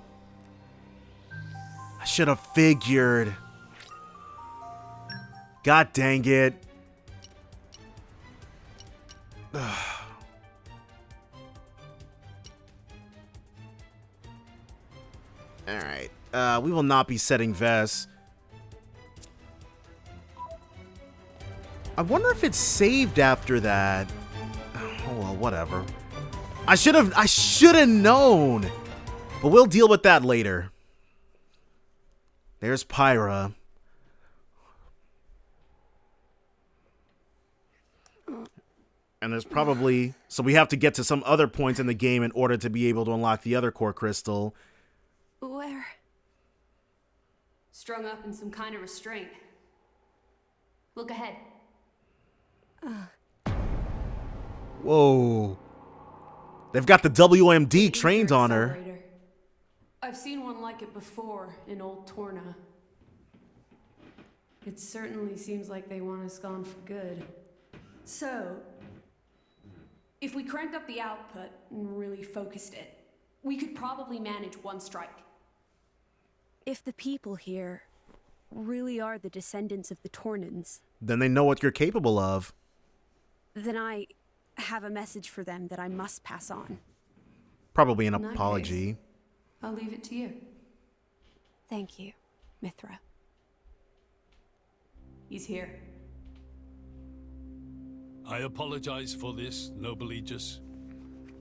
I should have figured. God dang it. Alright. We will not be setting Vess. I wonder if it's saved after that. Oh, well, whatever. I should have known. But we'll deal with that later. There's Pyra. And there's probably... So we have to get to some other points in the game in order to be able to unlock the other core crystal. Where? Strung up in some kind of restraint. Look ahead. Whoa. They've got the WMD trained on her. I've seen one like it before in Old Torna. It certainly seems like they want us gone for good. So, if we cranked up the output and really focused it, we could probably manage one strike. If the people here really are the descendants of the Tornans, Then they know what you're capable of. then I have a message for them that I must pass on. Probably an In that apology. case, I'll leave it to you. Thank you, Mithra. He's here. I apologize for this, noble Aegis.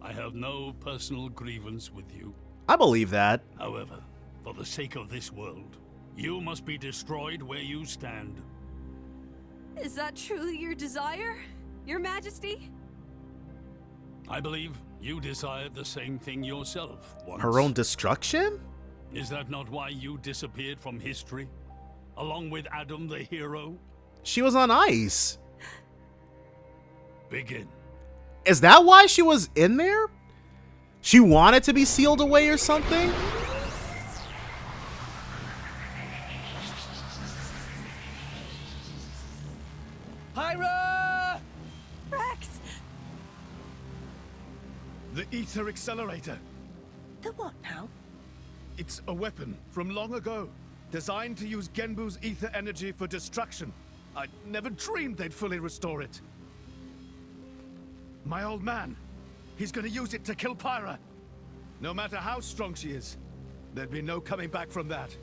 I have no personal grievance with you. I believe that. However, for the sake of this world, you must be destroyed where you stand. Is that truly your desire, Your Majesty? I believe you desired the same thing yourself once. Her own destruction? Is that not why you disappeared from history? Along with Adam the hero? She was on ice. Begin. Is that why she was in there? She wanted to be sealed away or something? Pyra! Rex! The ether accelerator. The what now? It's a weapon from long ago, designed to use Genbu's ether energy for destruction. I never dreamed they'd fully restore it. My old man, he's gonna use it to kill Pyra. No matter how strong she is, there'd be no coming back from that.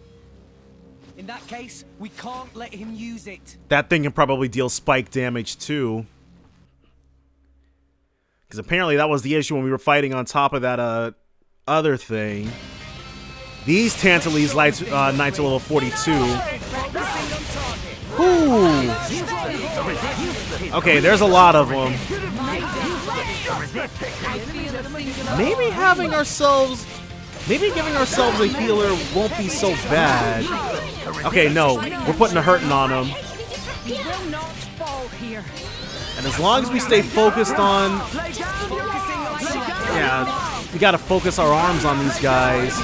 In that case, we can't let him use it. That thing can probably deal spike damage too. Because apparently that was the issue when we were fighting on top of that other thing. These Tantalese Knights are level 42. Ooh. Okay, there's a lot of them. Maybe giving ourselves a healer won't be so bad. Okay, no, we're putting a hurting on him. He will not fall here. And as long as we stay focused on... Yeah, we gotta focus our arms on these guys.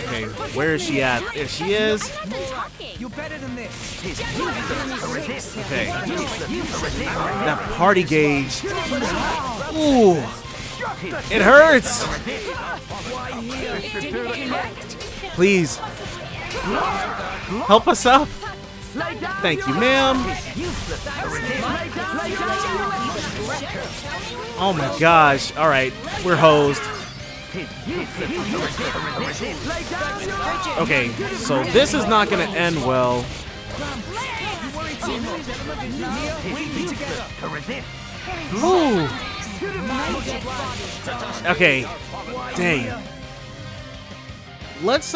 Okay, where is she at? There she is. You're better than this. Okay. That party gauge. Ooh. It hurts. Please. Help us up. Thank you, ma'am. Oh my gosh. Alright, we're hosed. Okay, so this is not gonna end well. Ooh. Okay. Dang. Let's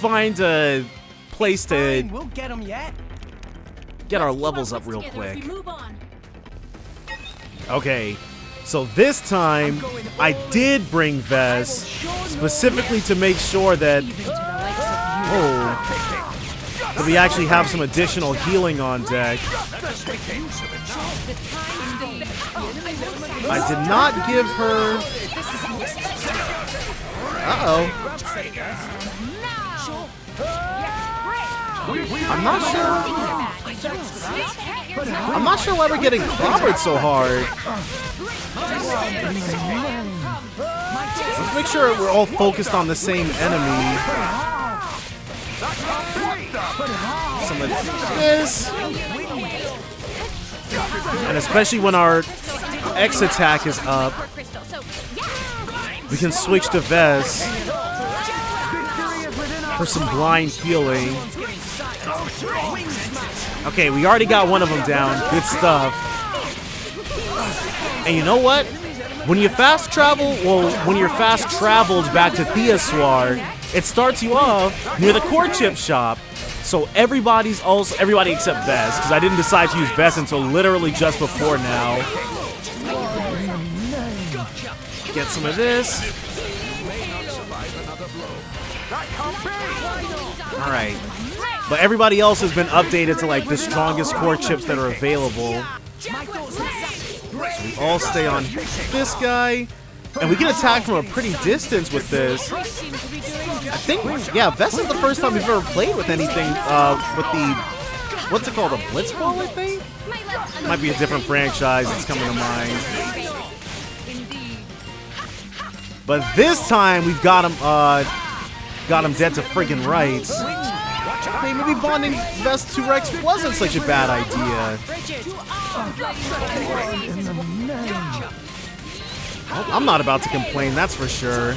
find a place to We'll get him yet. get our levels up real quick. Okay. So this time I did bring Vess specifically to make sure that that we actually have some additional healing on deck. I did not give her... Uh-oh. I'm not sure why we're getting clobbered so hard. Let's make sure we're all focused on the same enemy. Some of this. And especially when our X attack is up, we can switch to Vess for some blind healing. Okay, we already got one of them down. Good stuff. And you know what? When you fast travel, when you're fast traveled back to Theoswar, it starts you off near the courtship shop. So everybody except Vess, because I didn't decide to use Vess until literally just before now. Get some of this. Alright. But everybody else has been updated to like the strongest core chips that are available. So we all stay on this guy. And we can attack from a pretty distance with this. I think, yeah, Vess is the first time we've ever played with anything with the, what's it called, a Blitzball, I think? Might be a different franchise that's coming to mind. But this time we've got him dead to friggin' rights. Okay, maybe bonding Vess to Rex wasn't such a bad idea. Oh, I'm not about to complain, that's for sure.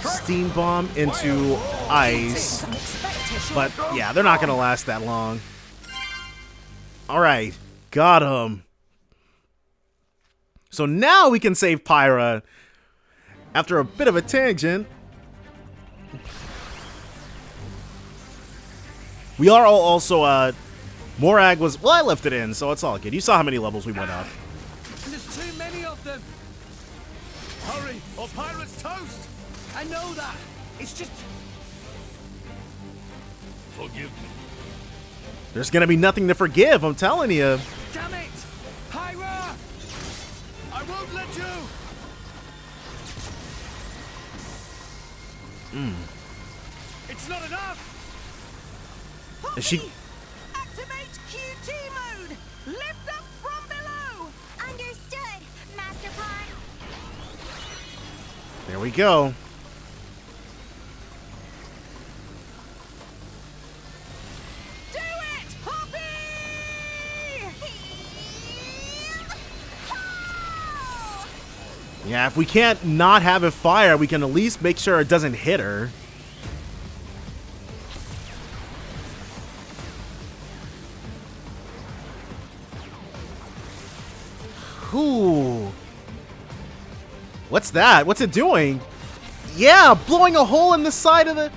Steam bomb into ice. But yeah, they're not gonna last that long. Alright, got him. So now we can save Pyra. After a bit of a tangent. We are also, Morag was, well, I left it in, so it's all good. You saw how many levels we went up. There's too many of them. Hurry, or Pyra's toast. I know that. It's just... Forgive me. There's gonna be nothing to forgive, I'm telling you. Damn it! Pyra! I won't let you! It's not enough! Is she... Activate QT mode! Lift up from below! Understood, Master Pawn. There we go. Do it, Poppy! Yeah, if we can't not have it fire, we can at least make sure it doesn't hit her. Ooh. What's that? What's it doing? Yeah, blowing a hole in the side of the...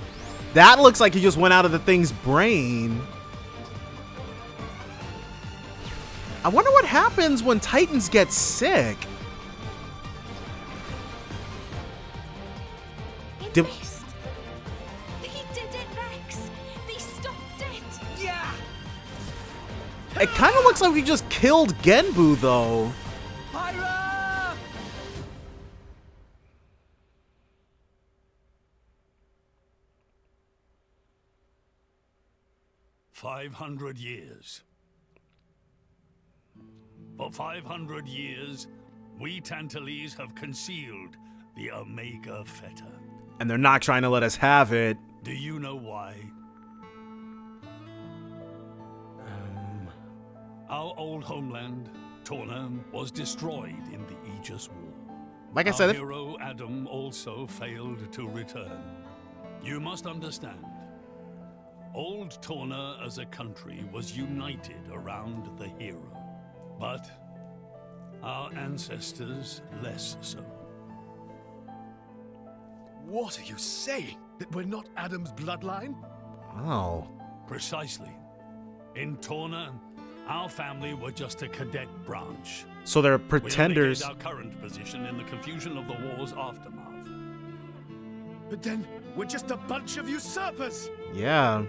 That looks like he just went out of the thing's brain. I wonder what happens when Titans get sick. They missed. They did it, Rex. They stopped it. Yeah! It kind of looks like we just killed Genbu, though. Pyra! 500 years. For 500 years, we Tantalese have concealed the Omega Feta. And they're not trying to let us have it. Do you know why? Our old homeland, Torna, was destroyed in the Aegis War. Like I said, Our hero Adam also failed to return. You must understand, old Torna as a country was united around the hero. But our ancestors less so. What are you saying? That we're not Adam's bloodline? Oh. Precisely. In Torna, our family were just a cadet branch. So they're pretenders. We only gained our current position in the confusion of the war's aftermath. But then, we're just a bunch of usurpers! Yeah.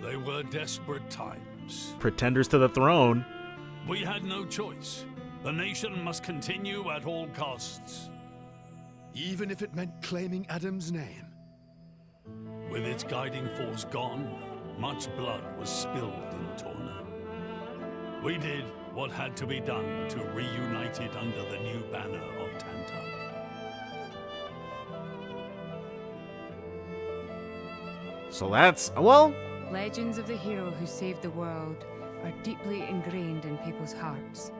They were desperate times. Pretenders to the throne. We had no choice. The nation must continue at all costs. Even if it meant claiming Adam's name. With its guiding force gone, much blood was spilled in Torna. We did what had to be done to reunite it under the new banner of Tanta. So that's, well... Legends of the hero who saved the world are deeply ingrained in people's hearts.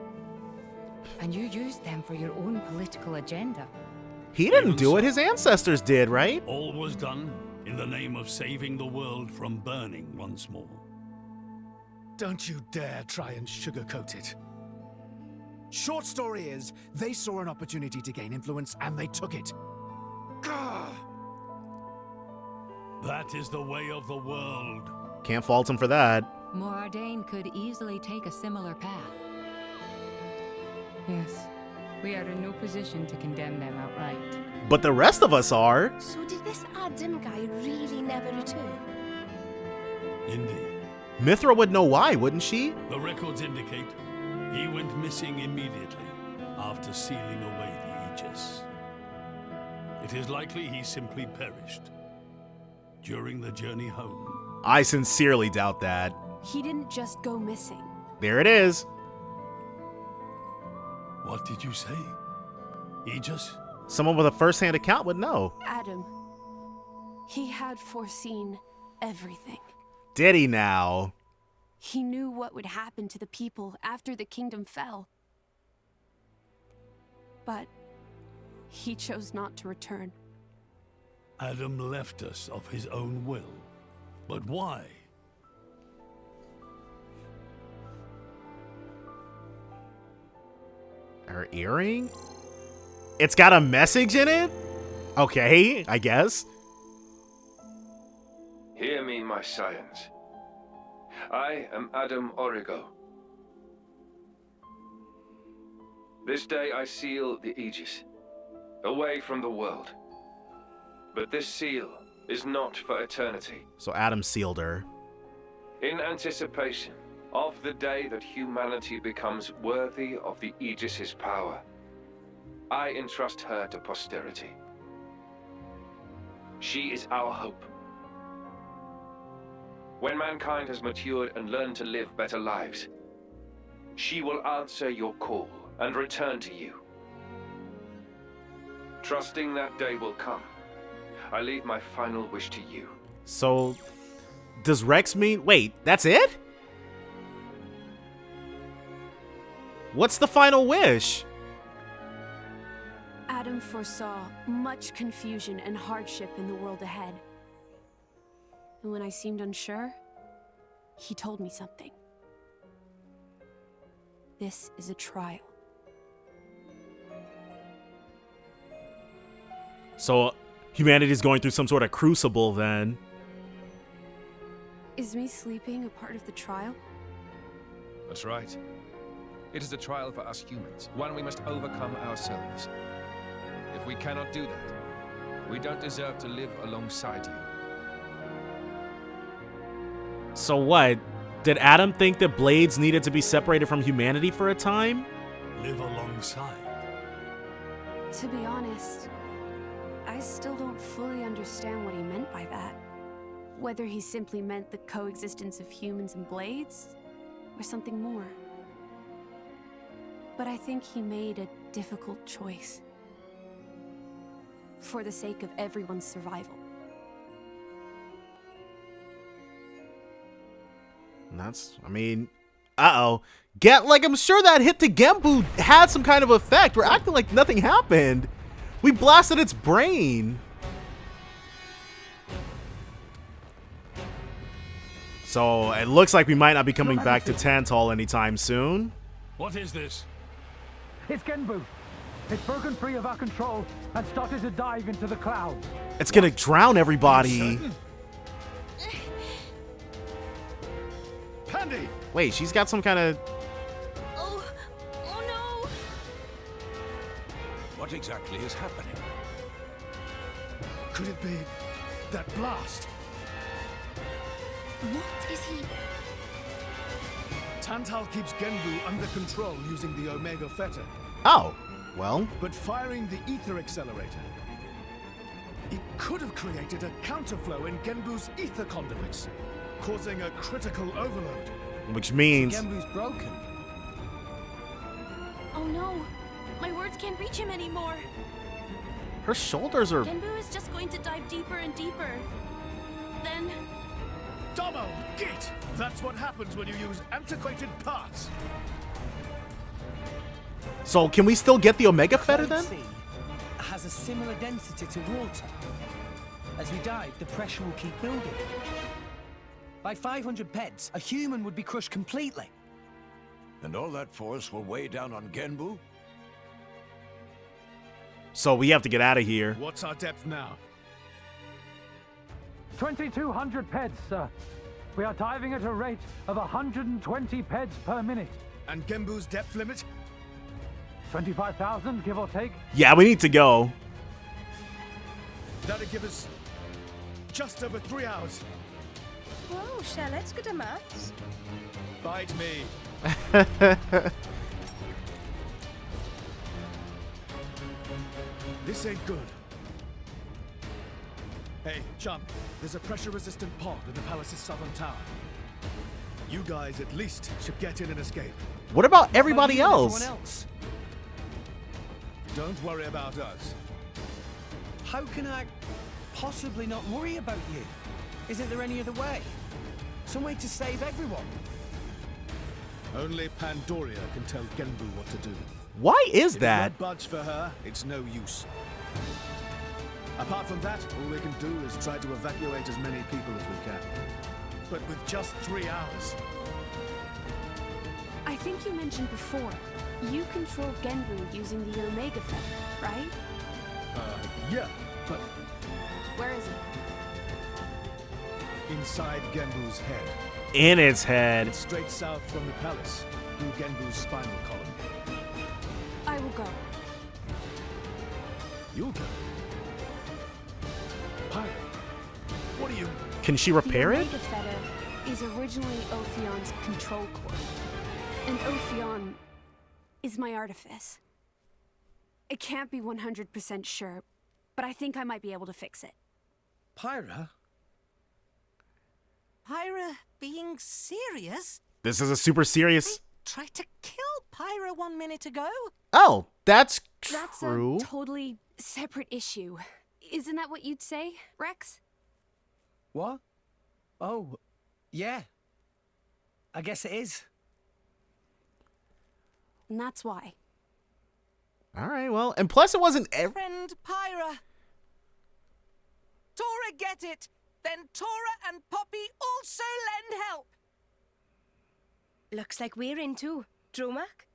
And you used them for your own political agenda. He didn't do it, his ancestors did, right? All was done in the name of saving the world from burning once more. Don't you dare try and sugarcoat it. Short story is, they saw an opportunity to gain influence and they took it. Gah! That is the way of the world. Can't fault him for that. Morardain could easily take a similar path. Yes, we are in no position to condemn them outright. But the rest of us are. So did this Adam guy really never return? Indeed. Mithra would know why, wouldn't she? The records indicate he went missing immediately after sealing away the Aegis. It is likely he simply perished during the journey home. I sincerely doubt that. He didn't just go missing. There it is. What did you say? Aegis? Someone with a first-hand account would know. Adam. He had foreseen everything. Did he now? He knew what would happen to the people after the kingdom fell. but he chose not to return. Adam left us of his own will. But why? Her earring? It's got a message in it? Okay, I guess. Hear me, my scions. I am Adam Origo. This day I seal the Aegis, away from the world. But this seal is not for eternity. So Adam sealed her. In anticipation of the day that humanity becomes worthy of the Aegis's power, I entrust her to posterity. She is our hope. When mankind has matured and learned to live better lives, she will answer your call and return to you. Trusting that day will come, I leave my final wish to you. So, does Rex mean... Wait, that's it? What's the final wish? Adam foresaw much confusion and hardship in the world ahead. And when I seemed unsure, he told me something. This is a trial. So, humanity's going through some sort of crucible then. Is me sleeping a part of the trial? That's right. It is a trial for us humans, one we must overcome ourselves. If we cannot do that, we don't deserve to live alongside you. So what? Did Adam think that blades needed to be separated from humanity for a time? Live alongside. To be honest, I still don't fully understand what he meant by that. Whether he simply meant the coexistence of humans and blades, or something more. But I think he made a difficult choice. For the sake of everyone's survival. And that's, I mean, uh-oh. I'm sure that hit to Genbu had some kind of effect. We're acting like nothing happened. We blasted its brain. So it looks like we might not be coming back to Tantal anytime soon. What is this? It's Genbu. It's broken free of our control and started to dive into the clouds. It's gonna drown everybody. Pandy! Wait, she's got some kind of... Oh no! What exactly is happening? Could it be that blast? What is he? Tantal keeps Genbu under control using the Omega Theta. Oh, well. But firing the ether accelerator, it could have created a counterflow in Genbu's ether conduits, causing a critical overload. Which means... So Genbu's broken. Oh no! My words can't reach him anymore. Her shoulders are... Genbu is just going to dive deeper and deeper. Then... Domo, git! That's what happens when you use antiquated parts. So can we still get the Omega Theta then? Sea has a similar density to water. As we dive, the pressure will keep building. By 500 peds, a human would be crushed completely. And all that force will weigh down on Genbu? So we have to get out of here. What's our depth now? 2,200 peds, sir. We are diving at a rate of 120 peds per minute. And Genbu's depth limit? 25,000, give or take. Yeah, we need to go. That'll give us just over 3 hours. Whoa, Shell, let's go to maths. Bite me. This ain't good. Hey, chum, there's a pressure-resistant pod in the palace's southern tower. You guys at least should get in and escape. What about everybody else? Everyone else? Don't worry about us. How can I possibly not worry about you? Isn't there any other way? Some way to save everyone? Only Pandoria can tell Genbu what to do. Why is If that? it won't budge for her, it's no use. Apart from that, all we can do is try to evacuate as many people as we can. But with just 3 hours. I think you mentioned before, you control Genbu using the Omega Feather, right? Yeah, but Where is it? inside Genbu's head. In its head. It's straight south from the palace, through Genbu's spinal column. I will go. You'll go. Pirate, what are you... Can she repair the it? Omega Feather is originally Ophion's control core. And Ophion is my artifice. I can't be 100% sure, but I think I might be able to fix it. Pyra? Pyra being serious? This is a super serious... Tried to kill Pyra 1 minute ago. Oh, that's That's true. a totally separate issue. Isn't that what you'd say, Rex? What? Oh, yeah. I guess it is. And that's why. All right, well, and plus it wasn't Friend Pyra. Tora get it. Then Tora and Poppy also lend help. Looks like we're in too. Dromak?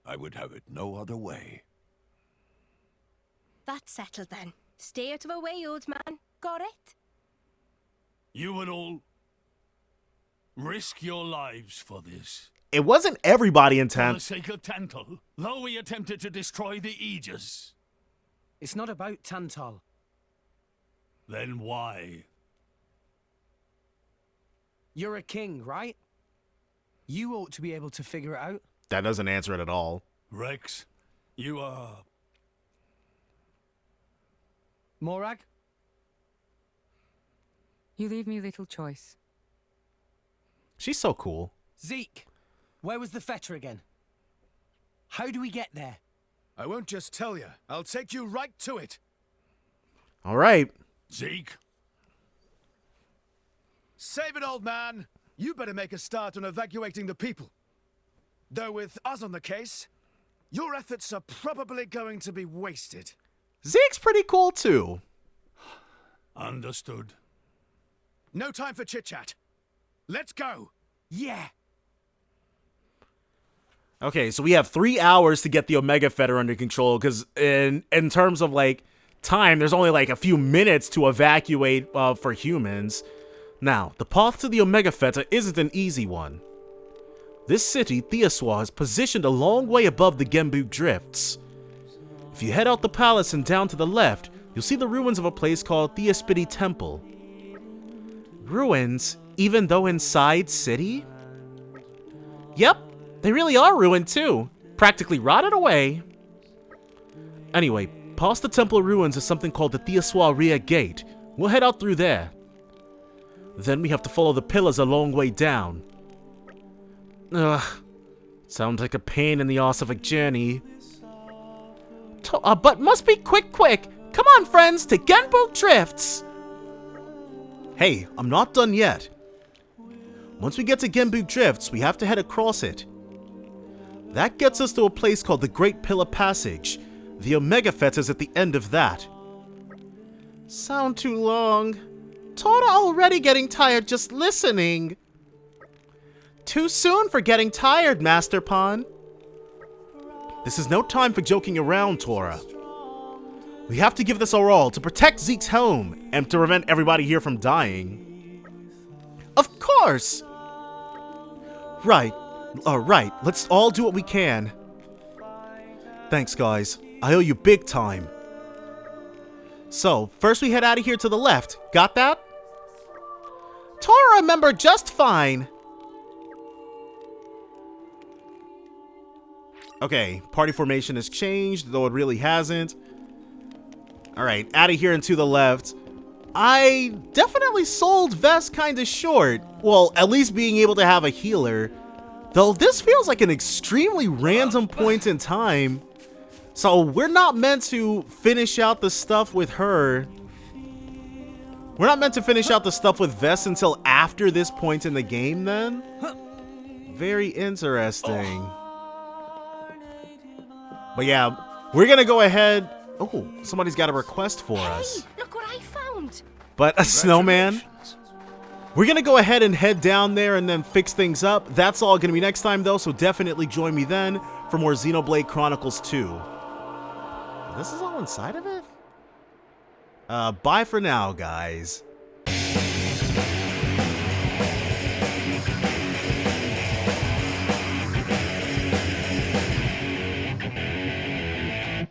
I would have it no other way. That's settled then. Stay out of our way, old man. Got it? You would all risk your lives for this. It wasn't everybody in For the town. sake of Tantal, though we attempted to destroy the Aegis. It's not about Tantal. Then why? You're a king, right? You ought to be able to figure it out. That doesn't answer it at all. Rex, you are... Morag? You leave me little choice. She's so cool. Zeke, where was the fetter again? How do we get there? I won't just tell you. I'll take you right to it. All right. Zeke? Save it, old man. You better make a start on evacuating the people. Though with us on the case, your efforts are probably going to be wasted. Zeke's pretty cool too. Understood. No time for chit-chat. Let's go. Yeah. Okay, so we have 3 hours to get the Omega Fetter under control, because in terms of, like, time, there's only, like, a few minutes to evacuate for humans. Now, the path to the Omega Fetter isn't an easy one. This city, Theoswa, is positioned a long way above the Genbu Drifts. If you head out the palace and down to the left, you'll see the ruins of a place called Theospidi Temple. Ruins, even though inside city? Yep, they really are ruined too. Practically rotted away. Anyway, past the temple ruins is something called the Theoswa Ria Gate. We'll head out through there. Then we have to follow the pillars a long way down. Ugh, sounds like a pain in the arse of a journey. But must be quick. Come on, friends, to Genbu Drifts. Hey, I'm not done yet. Once we get to Genbu Drifts, we have to head across it. That gets us to a place called the Great Pillar Passage. The Omega Fetter's at the end of that. Sound too long? Tora already getting tired just listening. Too soon for getting tired, Master Pawn. This is no time for joking around, Tora. We have to give this our all to protect Zeke's home and to prevent everybody here from dying. Of course! Right. Alright, let's all do what we can. Thanks, guys. I owe you big time. So, first we head out of here to the left. Got that? Tora remembered just fine. Okay, party formation has changed, though it really hasn't. Alright, out of here and to the left. I definitely sold Vest kinda short. Well, at least being able to have a healer. Though this feels like an extremely random point in time. So we're not meant to finish out the stuff with her. We're not meant to finish out the stuff with Vest until after this point in the game then? Very interesting. But yeah, we're gonna go ahead. Oh, somebody's got a request for us. Look what I found. But a snowman? We're gonna go ahead and head down there and then fix things up. That's all gonna be next time though, so definitely join me then for more Xenoblade Chronicles 2. This is all inside of it? Bye for now, guys.